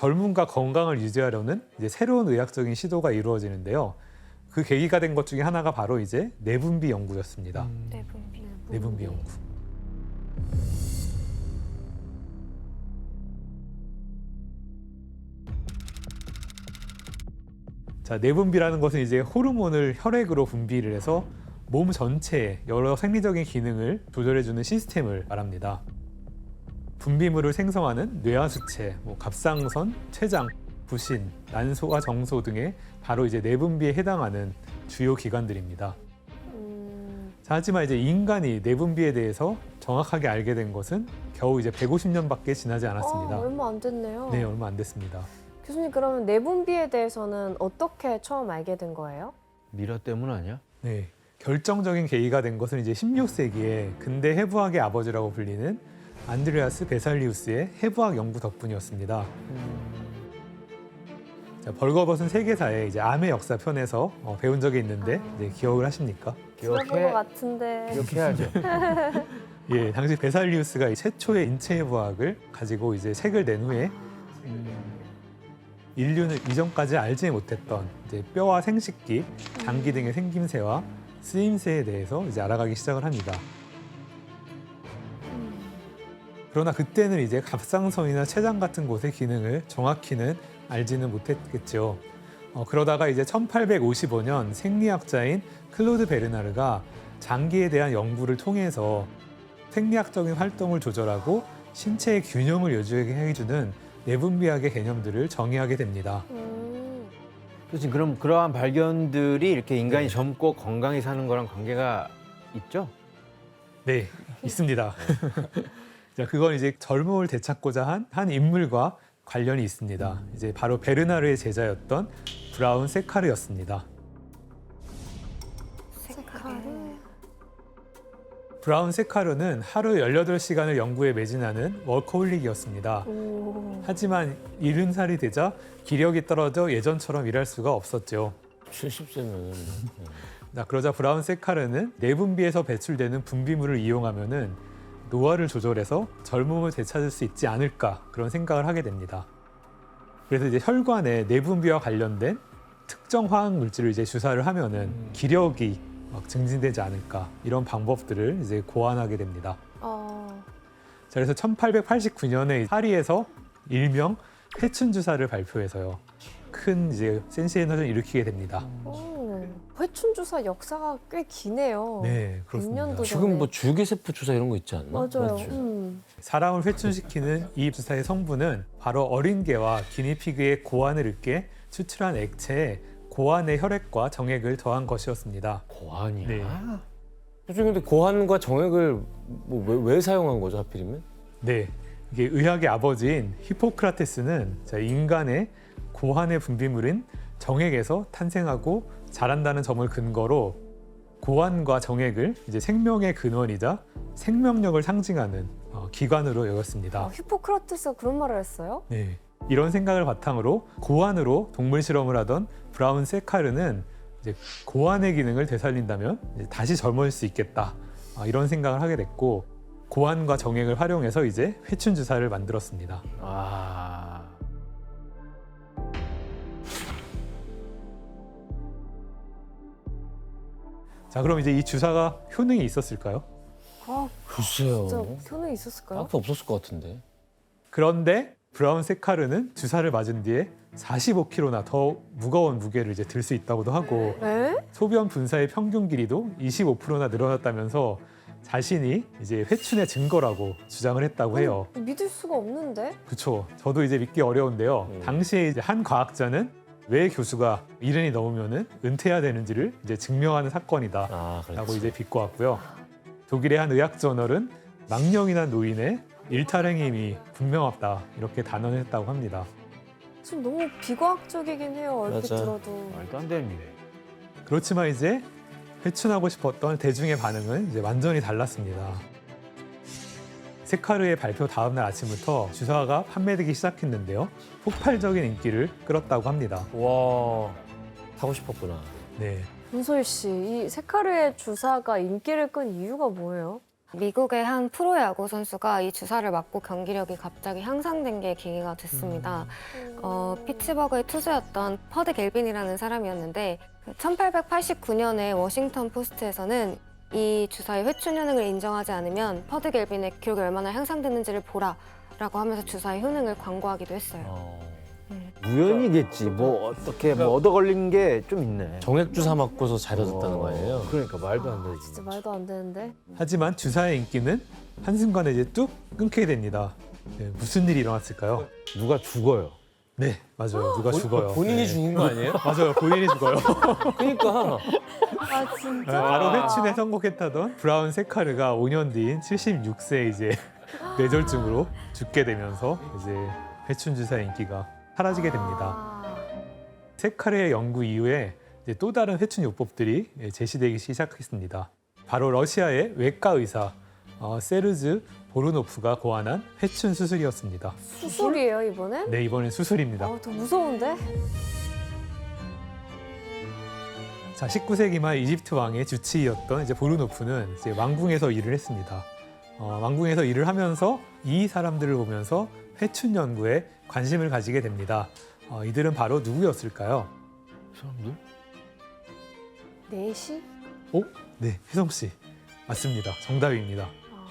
젊음과 건강을 유지하려는 이제 새로운 의학적인 시도가 이루어지는데요. 그 계기가 된 것 중에 하나가 바로 이제 내분비 연구였습니다. 내분비 연구. 자, 내분비라는 것은 이제 호르몬을 혈액으로 분비를 해서 몸 전체의 여러 생리적인 기능을 조절해주는 시스템을 말합니다. 분비물을 생성하는 뇌하수체, 갑상선, 췌장, 부신, 난소와 정소 등의 바로 이제 내분비에 해당하는 주요 기관들입니다. 자, 하지만 이제 인간이 내분비에 대해서 정확하게 알게 된 것은 겨우 이제 150년밖에 지나지 않았습니다. 얼마 안 됐네요. 네, 얼마 안 됐습니다. 교수님, 그러면 내분비에 대해서는 어떻게 처음 알게 된 거예요? 미라 때문 아니야? 네, 결정적인 계기가 된 것은 이제 16세기에 근대 해부학의 아버지라고 불리는 안드레아스 베살리우스의 해부학 연구 덕분이었습니다. 자, 벌거벗은 세계사의 이제 암의 역사 편에서 배운 적이 있는데 이제 기억을 하십니까? 들어본 것 같은데. 기억해야죠. 예, 당시 베살리우스가 이 최초의 인체 해부학을 가지고 이제 책을 낸 후에 인류는 이전까지 알지 못했던 이제 뼈와 생식기, 장기 등의 생김새와 쓰임새에 대해서 이제 알아가기 시작을 합니다. 그러나 그때는 이제 갑상선이나 췌장 같은 곳의 기능을 정확히는 알지는 못했겠죠. 그러다가 이제 1855년 생리학자인 클로드 베르나르가 장기에 대한 연구를 통해서 생리학적인 활동을 조절하고 신체의 균형을 유지하게 해주는 내분비학의 개념들을 정의하게 됩니다. 교수님, 그럼 그러한 발견들이 이렇게 인간이 젊고 건강히 사는 거랑 관계가 있죠? 네, 있습니다. 자, 그건 이제 젊음을 되찾고자 한 인물과 관련이 있습니다. 이제 바로 베르나르의 제자였던 브라운 세카르였습니다. 브라운 세카르는 하루 18시간을 연구에 매진하는 워커홀릭이었습니다. 하지만 70살이 되자 기력이 떨어져 예전처럼 일할 수가 없었죠. 70세면 그러자 브라운 세카르는 내분비에서 배출되는 분비물을 이용하면은 노화를 조절해서 젊음을 되찾을 수 있지 않을까 그런 생각을 하게 됩니다. 그래서 이제 혈관에 내분비와 관련된 특정 화학 물질을 이제 주사를 하면은 기력이 막 증진되지 않을까 이런 방법들을 이제 고안하게 됩니다. 자, 그래서 1889년에 파리에서 일명 회춘 주사를 발표해서요. 큰 이제 센세이션을 일으키게 됩니다. 회춘 주사 역사가 꽤 기네요. 네, 그렇습니다. 100년도 지금 뭐 줄기세포 주사 이런 거 있지 않나? 맞아요. 맞죠? 사람을 회춘시키는 이 주사의 성분은 바로 어린 개와 기니피그의 고환을 으깨 추출한 액체에 고환의 혈액과 정액을 더한 것이었습니다. 고환이야. 네. 솔직히 근데 고환과 정액을 뭐 왜 사용한 거죠, 하필이면? 네, 이게 의학의 아버지인 히포크라테스는 인간의 고환의 분비물인 정액에서 탄생하고 자란다는 점을 근거로 고환과 정액을 이제 생명의 근원이자 생명력을 상징하는 기관으로 여겼습니다. 히포크라테스가 그런 말을 했어요? 네, 이런 생각을 바탕으로 고환으로 동물 실험을 하던 브라운 세카르는 이제 고환의 기능을 되살린다면 이제 다시 젊어질 수 있겠다 이런 생각을 하게 됐고 고환과 정액을 활용해서 이제 회춘 주사를 만들었습니다. 자, 그럼 이제 이 주사가 효능이 있었을까요? 글쎄요. 진짜 효능이 있었을까요? 딱히 없었을 것 같은데. 그런데 브라운 세카르는 주사를 맞은 뒤에 45kg나 더 무거운 무게를 이제 들 수 있다고도 하고 에? 소변 분사의 평균 길이도 25%나 늘어났다면서 자신이 이제 회춘의 증거라고 주장을 했다고 해요. 믿을 수가 없는데? 그렇죠. 저도 이제 믿기 어려운데요. 당시에 이제 한 과학자는 왜 교수가 70이 넘으면은 은퇴해야 되는지를 이제 증명하는 사건이다라고 그렇지. 이제 비꼬았고요. 독일의 한 의학 저널은 망령이나 노인의 일탈행위 힘이 분명하다 이렇게 단언했다고 합니다. 좀 너무 비과학적이긴 해요. 얼핏 맞아. 들어도. 말도 안 되는 일이네. 그렇지만 이제 회춘하고 싶었던 대중의 반응은 이제 완전히 달랐습니다. 세카르의 발표 다음 날 아침부터 주사가 판매되기 시작했는데요. 폭발적인 인기를 끌었다고 합니다. 와, 사고 싶었구나. 네. 문소희 씨, 이 세카르의 주사가 인기를 끈 이유가 뭐예요? 미국의 한 프로야구 선수가 이 주사를 맞고 경기력이 갑자기 향상된 게 계기가 됐습니다. 피츠버그의 투수였던 퍼드 갤빈이라는 사람이었는데 1889년에 워싱턴 포스트에서는 이 주사의 회춘 효능을 인정하지 않으면 퍼드 갤빈의 기록이 얼마나 향상됐는지를 보라라고 하면서 주사의 효능을 광고하기도 했어요. 우연이겠지. 뭐 어떻게 뭐 얻어 걸린 게 좀 있네. 정액 주사 맞고서 잘해졌다는 거 아니에요? 그러니까 말도 안 되지. 진짜 말도 안 되는데. 하지만 주사의 인기는 한순간에 이제 뚝 끊기게 됩니다. 네, 무슨 일이 일어났을까요? 누가 죽어요. 네, 맞아요. 누가 죽어요. 본인이 네. 죽은 거 아니에요? 맞아요. 본인이 죽어요. 그러니까 아 진짜? 바로 회춘에 성공했다던 브라운 세카르가 5년 뒤인 76세에 이제 뇌졸중으로 죽게 되면서 이제 회춘 주사의 인기가 사라지게 됩니다. 아, 세카르의 연구 이후에 이제 또 다른 회춘 요법들이 제시되기 시작했습니다. 바로 러시아의 외과 의사 세르즈 보르노프가 고안한 회춘 수술이었습니다. 수술이에요 이번엔? 네, 이번엔 수술입니다. 더 무서운데? 자, 19세기 말 이집트 왕의 주치의였던 이제 보르노프는 이제 왕궁에서 일을 했습니다. 왕궁에서 일을 하면서 이 사람들을 보면서 회춘 연구에 관심을 가지게 됩니다. 이들은 바로 누구였을까요? 사람들? 4시? 네, 혜성 씨 맞습니다. 정답입니다. 아,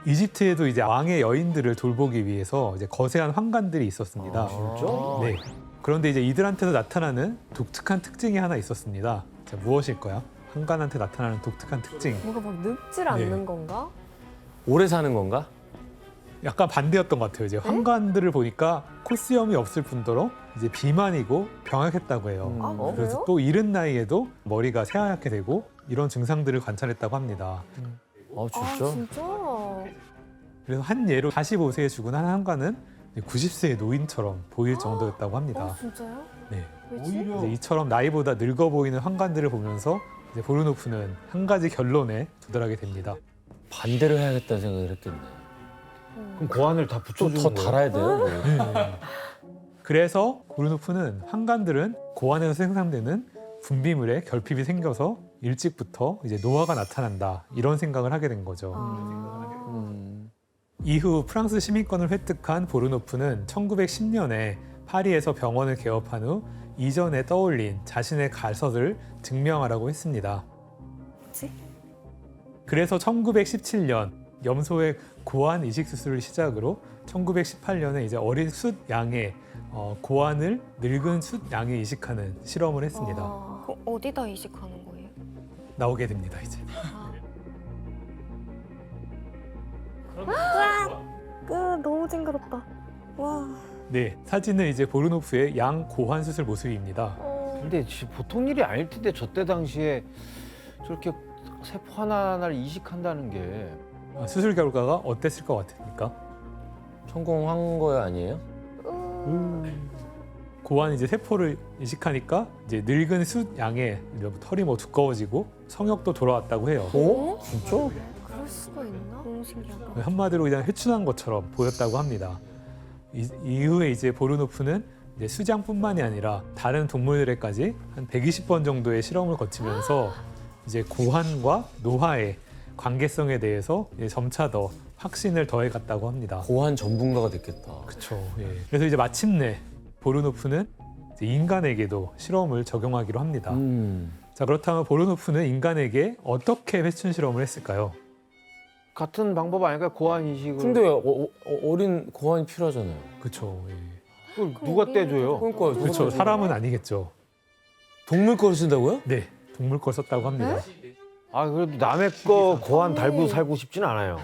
이집트에도 이제 왕의 여인들을 돌보기 위해서 이제 거세한 환관들이 있었습니다. 진짜? 네. 그런데 이제 이들한테도 나타나는 독특한 특징이 하나 있었습니다. 자, 무엇일까요? 환관한테 나타나는 독특한 특징. 뭐가 막 늙질 네. 않는 건가? 오래 사는 건가? 약간 반대였던 것 같아요. 이제 환관들을 보니까 콧수염이 없을 뿐더러 이제 비만이고 병약했다고 해요. 아 어? 그래서 그래요? 또 이른 나이에도 머리가 새하얗게 되고 이런 증상들을 관찰했다고 합니다. 아 아 진짜? 진짜? 그래서 한 예로 45세에 죽은 한 환관은 90세의 노인처럼 보일 정도였다고 합니다. 아 진짜요? 네. 왜지? 이제 이처럼 나이보다 늙어 보이는 환관들을 보면서 이제 보르노프는 한 가지 결론에 도달하게 됩니다. 반대로 해야겠다는 생각을 했겠네. 그럼 고안을 다 좀 붙여주는 더 거예요? 달아야 돼요. 뭐. 그래서 보르노프는 환관들은 고안에서 생산되는 분비물에 결핍이 생겨서 일찍부터 이제 노화가 나타난다 이런 생각을 하게 된 거죠. 아, 이후 프랑스 시민권을 획득한 보르노프는 1910년에 파리에서 병원을 개업한 후 이전에 떠올린 자신의 가설을 증명하라고 했습니다. 뭐지? 그래서 1917년 염소의 고안 이식 수술을 시작으로 1918년에 이제 어린 숫 양의 고안을 늙은 숫 양에 이식하는 실험을 했습니다. 아, 어디다 이식하는 거예요? 나오게 됩니다 이제. 너무 징그럽다. 와. 네, 사진은 이제 보르노프의 양 고환 수술 모습입니다. 근데 보통 일이 아닐 텐데 저 때 당시에 저렇게 세포 하나하나를 이식한다는 게 수술 결과가 어땠을 것 같습니까? 성공한 거 아니에요? 고환 이제 세포를 이식하니까 이제 늙은 숫 양의 털이 뭐 두꺼워지고 성욕도 돌아왔다고 해요. 어? 진짜? 그럴 수가 있나? 너무 신기하다. 한마디로 그냥 회춘한 것처럼 보였다고 합니다. 이후에 이제 보르노프는 이제 수장뿐만이 아니라 다른 동물들에까지 한 120번 정도의 실험을 거치면서 이제 고환과 노화의 관계성에 대해서 이제 점차 더 확신을 더해갔다고 합니다. 고환 전문가가 됐겠다. 그렇죠. 예. 그래서 이제 마침내 보르노프는 이제 인간에게도 실험을 적용하기로 합니다. 자, 그렇다면 보르노프는 인간에게 어떻게 회춘 실험을 했을까요? 같은 방법 아닐까요? 고안 이식을. 근데 어린 고환이 필요하잖아요. 그렇죠. 예. 그걸 누가 떼줘요? 그러니까 그렇죠. 사람은 아니겠죠. 동물 거를 쓴다고요? 네, 동물 걸 썼다고 합니다. 아 그래도 남의 거 고안 달고 살고 싶진 않아요.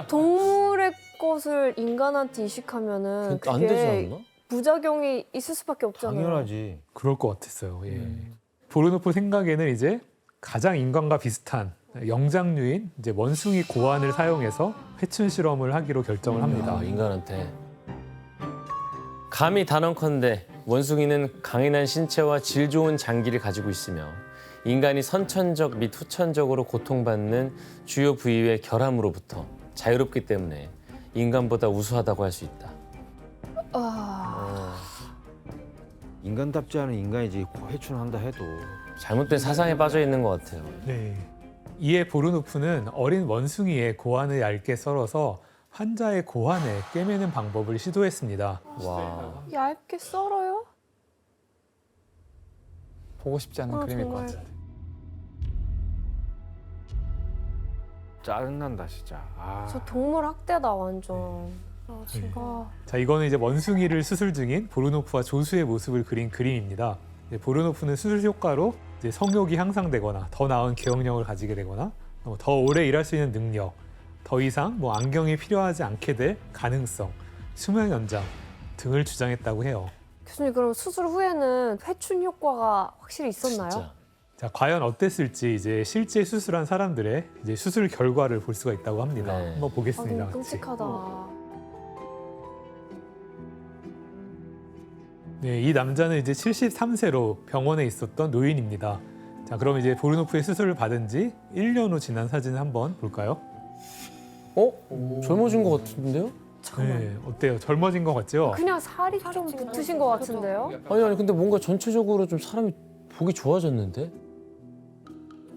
동물의 것을 인간한테 이식하면은 안 되지 그게 않나? 부작용이 있을 수밖에 없잖아요. 당연하지. 그럴 것 같았어요. 예. 보르노프 생각에는 이제 가장 인간과 비슷한 영장류인 이제 원숭이 고환을 사용해서 회춘 실험을 하기로 결정을 합니다. 인간한테. 감히 단언컨대 원숭이는 강인한 신체와 질 좋은 장기를 가지고 있으며 인간이 선천적 및 후천적으로 고통받는 주요 부위의 결함으로부터 자유롭기 때문에 인간보다 우수하다고 할 수 있다. 아, 인간답지 않은 인간이지 회춘한다 해도. 잘못된 사상에 빠져 있는 것 같아요. 네. 이에 보르노프는 어린 원숭이의 고환을 얇게 썰어서 환자의 고환에 꿰매는 방법을 시도했습니다. 와. 얇게 썰어요? 보고 싶지 않은 그림일 것 정말. 같은데. 짜증난다 진짜. 아. 저 동물 학대다 완전. 지금 자, 이거는 이제 원숭이를 수술 중인 보르노프와 조수의 모습을 그린 그림입니다. 이제 보르노프는 수술 효과로 이제 성욕이 향상되거나 더 나은 기억력을 가지게 되거나 더 오래 일할 수 있는 능력, 더 이상 안경이 필요하지 않게 될 가능성, 수명 연장 등을 주장했다고 해요. 교수님 그럼 수술 후에는 회춘 효과가 확실히 있었나요? 진짜. 자, 과연 어땠을지 이제 실제 수술한 사람들의 이제 수술 결과를 볼 수가 있다고 합니다. 네. 한번 아, 보겠습니다. 너무 같이. 끔찍하다. 네, 이 남자는 이제 73세로 병원에 있었던 노인입니다. 자, 그럼 이제 보르노프의 수술을 받은 지 1년 후 지난 사진을 한번 볼까요? 젊어진 것 같은데요? 잠깐만. 네, 어때요? 젊어진 것 같죠? 그냥 살이 좀 찌긴 붙으신 것 같은데요? 아니 근데 뭔가 전체적으로 좀 사람이 보기 좋아졌는데?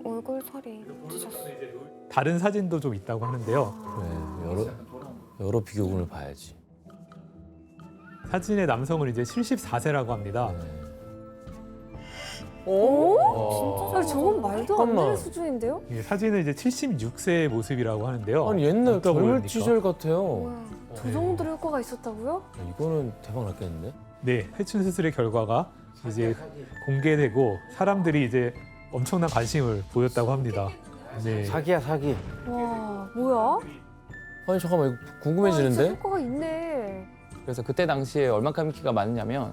얼굴 살이 찢었어요. 다른 사진도 좀 있다고 하는데요. 네, 여러 비교군을 봐야지. 사진의 남성은 이제 74세라고 합니다. 오? 아니, 저건 말도 안 되는 잠깐만. 수준인데요? 이 사진은 이제 76세의 모습이라고 하는데요. 아니 옛날 어떠 젊을 보입니까? 시절 같아요. 뭐야. 저 정도 효과가 있었다고요? 이거는 대박 났겠는데? 네, 회춘 수술의 결과가 이제 공개되고 사람들이 이제 엄청난 관심을 보였다고 합니다. 네. 사기야 사기. 와, 뭐야? 아니 잠깐만 이거 진짜 궁금해지는데? 효과가 있네. 그래서 그때 당시에 얼만큼 인기가 많으냐면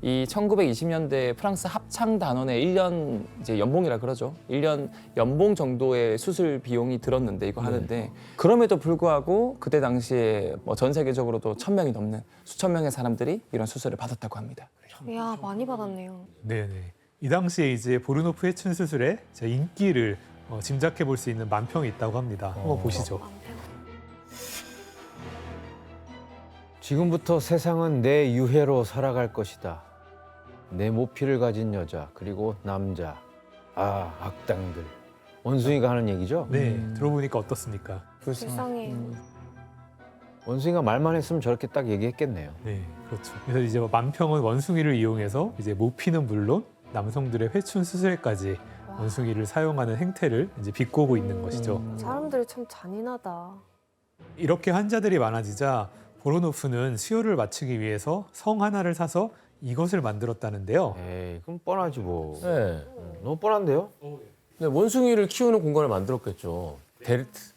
이 1920년대 프랑스 합창 단원의 1년 이제 연봉이라 그러죠. 1년 연봉 정도의 수술 비용이 들었는데 이거 하는데 그럼에도 불구하고 그때 당시에 뭐 전 세계적으로도 1,000명이 넘는 수천 명의 사람들이 이런 수술을 받았다고 합니다. 이야 많이 받았네요. 네네. 이 당시에 이제 보르노프 회춘 수술의 제 인기를 짐작해 볼 수 있는 만평이 있다고 합니다. 한번 보시죠. 지금부터 세상은 내 유해로 살아갈 것이다. 내 모피를 가진 여자 그리고 남자. 아 악당들. 원숭이가 하는 얘기죠? 네, 들어보니까 어떻습니까? 불쌍해. 원숭이가 말만 했으면 저렇게 딱 얘기했겠네요. 네, 그렇죠. 그래서 이제 만평은 원숭이를 이용해서 이제 모피는 물론 남성들의 회춘 수술에까지 와, 원숭이를 사용하는 행태를 이제 비꼬고 있는 것이죠. 사람들이 참 잔인하다. 이렇게 환자들이 많아지자 보르노프는 수요를 맞추기 위해서 성 하나를 사서 이것을 만들었다는데요. 에이 그럼 뻔하지 뭐. 네. 너무 뻔한데요? 네, 원숭이를 키우는 공간을 만들었겠죠.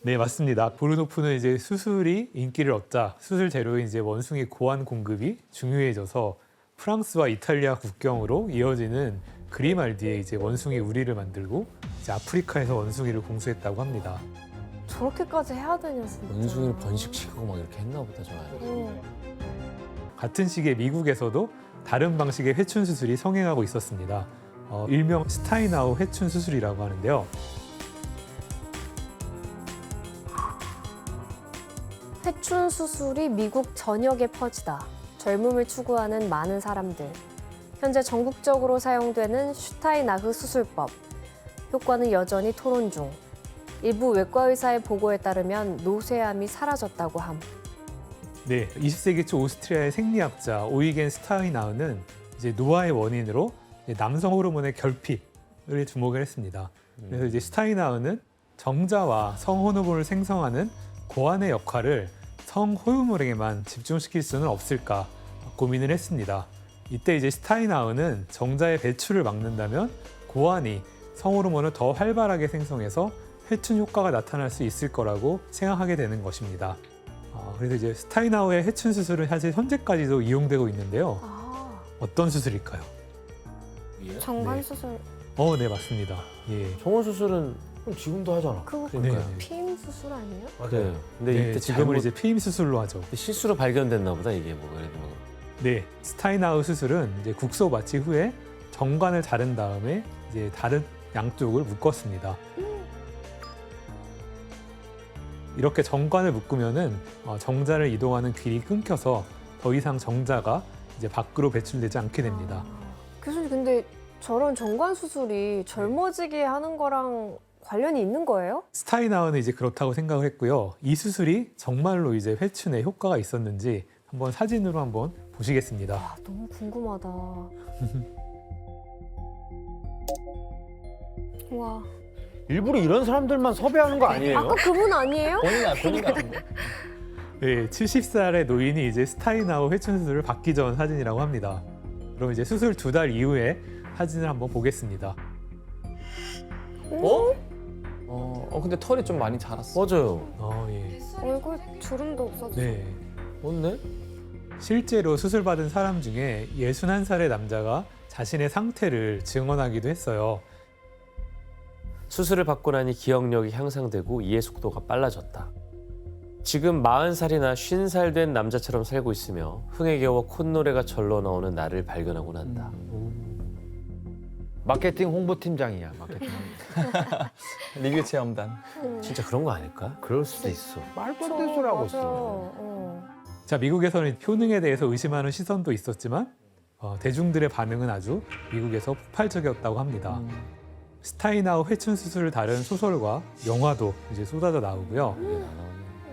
네, 맞습니다. 보르노프는 이제 수술이 인기를 얻자 수술 재료인 이제 원숭이 고환 공급이 중요해져서 프랑스와 이탈리아 국경으로 이어지는 그리말디에 이제 원숭이 우리를 만들고 이제 아프리카에서 원숭이를 공수했다고 합니다. 저렇게까지 해야 되냐 진짜. 원숭이를 번식시키고 막 이렇게 했나 보다 저 아이. 응. 같은 시기에 미국에서도 다른 방식의 회춘 수술이 성행하고 있었습니다. 일명 스타인하우 회춘 수술이라고 하는데요. 회춘 수술이 미국 전역에 퍼지다. 젊음을 추구하는 많은 사람들. 현재 전국적으로 사용되는 슈타인하흐 수술법. 효과는 여전히 토론 중. 일부 외과 의사의 보고에 따르면 노쇠함이 사라졌다고 함. 네, 20세기 초 오스트리아의 생리학자 오이겐 스타인하우는 이제 노화의 원인으로 이제 남성 호르몬의 결핍을 주목을 했습니다. 그래서 이제 스타인하우는 정자와 성 호르몬을 생성하는 고환의 역할을 성 호르몬에게만 집중시킬 수는 없을까 고민을 했습니다. 이때 이제 스타인하우는 정자의 배출을 막는다면 고환이 성 호르몬을 더 활발하게 생성해서 회춘 효과가 나타날 수 있을 거라고 생각하게 되는 것입니다. 그래서 이제 스타인하우의 회춘 수술은 사실 현재까지도 이용되고 있는데요. 아, 어떤 수술일까요? 정관 네. 수술. 네, 맞습니다. 예. 정원 수술은 그럼 지금도 하잖아. 그거 네. 피임 수술 아니에요? 그래요. 근데 네, 이때 지금은 잘못 이제 피임 수술로 하죠. 실수로 발견됐나 보다 이게 뭐 예를 들면. 네, 스타인하우 수술은 이제 국소 마취 후에 정관을 자른 다음에 이제 다른 양쪽을 묶었습니다. 이렇게 정관을 묶으면은 정자를 이동하는 길이 끊겨서 더 이상 정자가 이제 밖으로 배출되지 않게 됩니다. 교수님 근데 저런 정관 수술이 젊어지게 하는 거랑 관련이 있는 거예요? 스타이나우는 이제 그렇다고 생각을 했고요. 이 수술이 정말로 이제 회춘에 효과가 있었는지 한번 사진으로 한번 보시겠습니다. 아, 너무 궁금하다. 와. 일부러 이런 사람들만 섭외하는 거 아니에요? 아까 그분 아니에요? 본인 같은데. 네, 70살의 노인이 이제 스타이나우 회춘 수술을 받기 전 사진이라고 합니다. 그럼 이제 수술 2달 이후에 사진을 한번 보겠습니다. 근데 털이 좀 많이 자랐어. 맞아요. 예. 얼굴 주름도 없어지고. 네. 맞네. 실제로 수술받은 사람 중에 61살의 남자가 자신의 상태를 증언하기도 했어요. 수술을 받고 나니 기억력이 향상되고 이해 속도가 빨라졌다. 지금 40살이나 50살 된 남자처럼 살고 있으며 흥에 겨워 콧노래가 절로 나오는 나를 발견하곤 한다. 마케팅 홍보팀장이야. 마케팅. 리뷰 체험단. 진짜 그런 거 아닐까? 그럴 수도 있어. 말도 안 되는 소리 하고 있어. 맞아요. 자, 미국에서는 효능에 대해서 의심하는 시선도 있었지만 대중들의 반응은 아주 미국에서 폭발적이었다고 합니다. 스타이나우 회춘 수술을 다룬 소설과 영화도 이제 쏟아져 나오고요.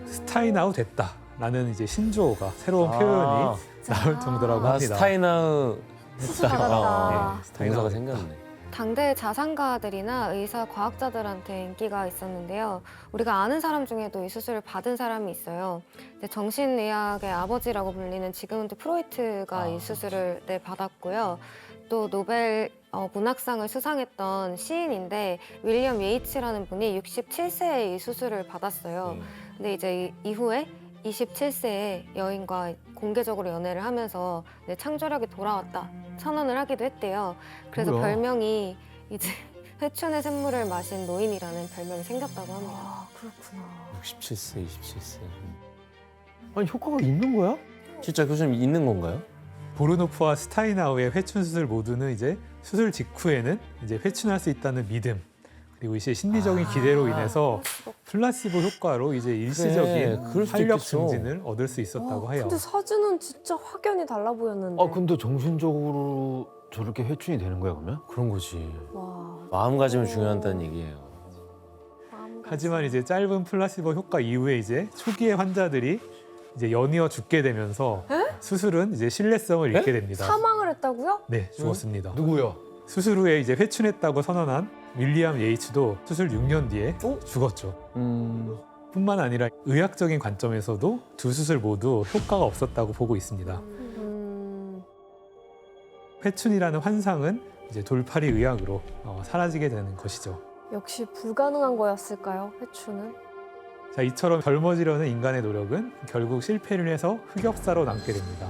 스타이나우 됐다라는 이제 신조어가 새로운 표현이 나올 정도라고 아, 합니다. 스타이나우 수술 받았다. 동사가 생겼네. 당대 자산가들이나 의사, 과학자들한테 인기가 있었는데요. 우리가 아는 사람 중에도 이 수술을 받은 사람이 있어요. 이제 정신의학의 아버지라고 불리는 지그문드 프로이트가 이 수술을 받았고요. 또 노벨 문학상을 수상했던 시인인데 윌리엄 예이츠라는 분이 67세에 이 수술을 받았어요. 근데 이제 이후에 27세의 여인과 공개적으로 연애를 하면서 창조력이 돌아왔다 선언을 하기도 했대요. 그래서 뭐야? 별명이 이제 회춘의 샘물을 마신 노인이라는 별명이 생겼다고 합니다. 아, 그렇구나. 67세, 27세. 아니 효과가 있는 거야? 진짜 교수님 있는 건가요? 보르노프와 스타이나우의 회춘 수술 모두는 이제 수술 직후에는 이제 회춘할 수 있다는 믿음 그리고 이제 심리적인 기대로 인해서 플라시보 효과로 이제 일시적인 그럴 수도 활력 있겠어. 증진을 얻을 수 있었다고 해요. 근데 사진은 진짜 확연히 달라 보였는데. 근데 정신적으로 저렇게 회춘이 되는 거야 그러면? 그런 거지. 와. 마음가짐이 중요하다는 얘기예요. 하지만 이제 짧은 플라시보 효과 이후에 이제 초기의 환자들이 이제 연이어 죽게 되면서 수술은 이제 신뢰성을 잃게 됩니다. 사망을 했다고요? 네, 죽었습니다. 누구야? 수술 후에 이제 회춘했다고 선언한 윌리엄 예이츠도 수술 6년 뒤에 죽었죠. 뿐만 아니라 의학적인 관점에서도 두 수술 모두 효과가 없었다고 보고 있습니다. 회춘이라는 환상은 이제 돌팔이 의학으로 사라지게 되는 것이죠. 역시 불가능한 거였을까요? 회춘은? 자, 이처럼 젊어지려는 인간의 노력은 결국 실패를 해서 흑역사로 남게 됩니다.